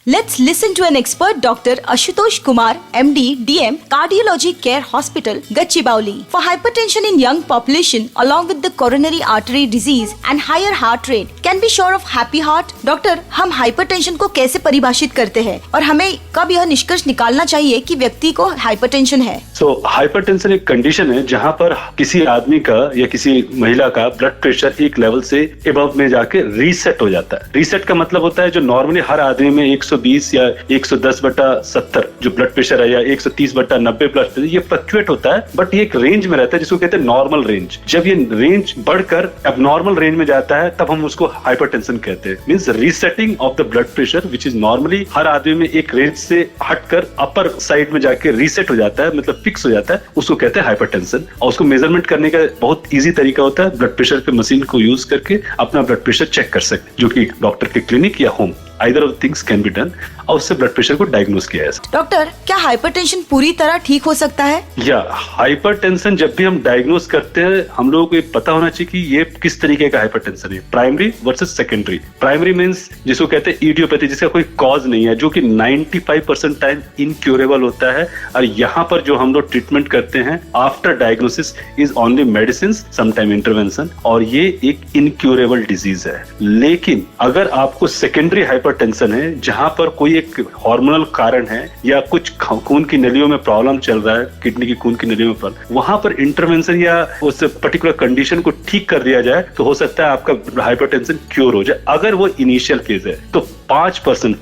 Let's listen to an expert Dr. Ashutosh Kumar, MD, DM, Cardiology Care Hospital, Gachibowli. For hypertension in young population along with the coronary artery disease and higher heart rate, can be sure of happy heart? Doctor, हम hypertension को कैसे परिभाषित करते हैं और हमें कब यह निष्कर्ष निकालना चाहिए कि व्यक्ति को हाइपरटेंशन है? हाइपरटेंशन एक कंडीशन है जहाँ पर किसी आदमी का या किसी महिला का ब्लड प्रेशर एक लेवल से एबव में जाके रीसेट हो जाता है। रीसेट का मतलब होता है जो नॉर्मली हर आदमी में 120 या 110/70 जो ब्लड प्रेशर है या 130/90 ब्लड प्रेशर ये फ्लक्चुएट होता है, बट ये एक रेंज में रहता है जिसको कहते हैं नॉर्मल रेंज। जब ये रेंज बढ़कर अब नॉर्मल रेंज में जाता है तब हम उसको हाइपरटेंशन कहते हैं। Means resetting of the blood pressure which is normally हर आदमी में एक रेंज से हटकर अपर साइड में जाके रीसेट हो जाता है, मतलब फिक्स हो जाता है, उसको कहते हैं हाइपरटेंशन। और उसको मेजरमेंट करने का बहुत ईजी तरीका होता है, ब्लड प्रेशर के मशीन को यूज करके अपना ब्लड प्रेशर चेक कर सकते, जो कि डॉक्टर के क्लिनिक या home either of things can be done, और उससे ब्लड प्रेशर को डायग्नोज किया है। डॉक्टर, क्या हाइपरटेंशन पूरी तरह ठीक हो सकता है? या हाइपरटेंशन जब भी हम डायग्नोज करते हैं हम लोगों को ये पता होना चाहिए कि ये किस तरीके का हाइपरटेंशन है, primary versus secondary. Primary means जिसको कहते हैं इडियोपैथी, जिसका कोई कॉज नहीं है, जो कि 95% टाइम इनक्यूरेबल होता है। और यहाँ पर जो हम लोग ट्रीटमेंट करते हैं after diagnosis is only medicine, sometime intervention, और ये एक इनक्यूरेबल डिजीज है। लेकिन अगर आपको सेकेंडरी हाइपरटेंशन है जहां पर कोई एक हार्मोनल कारण है या कुछ खून की नलियों में प्रॉब्लम चल रहा है, किडनी की खून की नलियों में प्रॉब्लम, वहां पर इंटरवेंशन या उस पर्टिकुलर कंडीशन को ठीक कर दिया जाए तो हो सकता है आपका हाइपरटेंशन क्योर हो जाए। अगर वो इनिशियल केस है तो 5%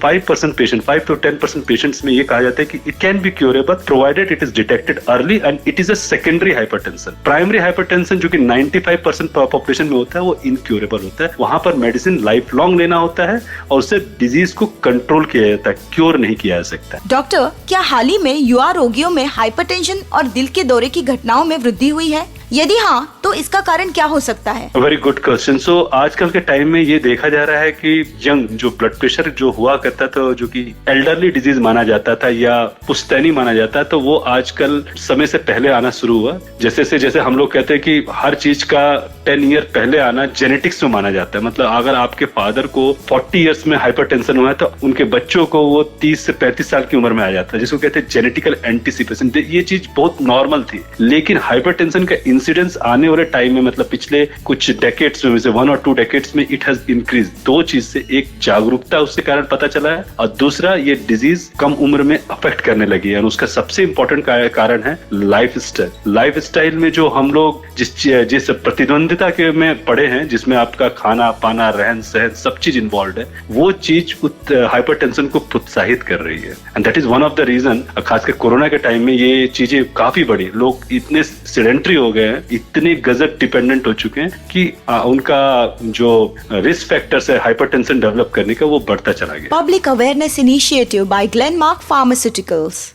पेशेंट, 5 to 10% पेशेंट्स में ये कहा जाता है कि it can be curable provided it is detected early and it is a secondary hypertension. Primary hypertension जो कि 95% पॉपुलेशन में होता है वो इनक्योरेबल होता है, वहां पर मेडिसिन लाइफ लॉन्ग लेना होता है और उससे डिजीज को कंट्रोल किया जाता है, क्योर नहीं किया जा सकता। डॉक्टर, क्या हाल ही में युवा रोगियों में हाइपरटेंशन और दिल के दौरे की घटनाओं में वृद्धि हुई है? यदि हाँ, तो इसका कारण क्या हो सकता है? Very good question. सो आजकल के टाइम में ये देखा जा रहा है कि यंग जो ब्लड प्रेशर जो हुआ करता था, जो कि एल्डरली डिजीज माना जाता था या पुश्तैनी माना जाता, तो वो आजकल समय से पहले आना शुरू हुआ। जैसे हम लोग कहते हैं कि हर चीज का 10 ईयर पहले आना जेनेटिक्स में माना जाता है। मतलब अगर आपके फादर को 40 ईयर्स में हाइपरटेंशन हुआ है तो उनके बच्चों को वो 30 से 35 साल की उम्र में आ जाता है, जिसको कहते हैं जेनेटिकल एंटीसिपेशन। ये चीज बहुत नॉर्मल थी, लेकिन हाइपरटेंशन का इंसिडेंस आने वाले टाइम में, मतलब पिछले कुछ डेकेड्स में, जैसे 1 और 2 डेकेड्स में इट हैज इंक्रीज। दो चीज से, एक जागरूकता उसके कारण पता चला है और दूसरा ये डिजीज कम उम्र में अफेक्ट करने लगी है। और उसका सबसे इंपॉर्टेंट कारण है लाइफ स्टाइल। लाइफ स्टाइल में जो हम लोग जिस प्रतिद्वंदिता के में पड़े हैं, जिसमें आपका खाना पाना रहन सहन सब चीज इन्वॉल्व है, वो चीज हाइपरटेंशन को प्रोत्साहित कर रही है। And that is one of the reason, खासकर कोरोना के टाइम में ये चीजें काफी बढ़ी। लोग इतने सेडेंट्री हो गए हैं, इतने गजब डिपेंडेंट हो चुके हैं कि उनका जो रिस्क फैक्टर्स है हाइपरटेंशन डेवलप करने का वो बढ़ता चला गया। Public awareness initiative by Glenmark pharmaceuticals.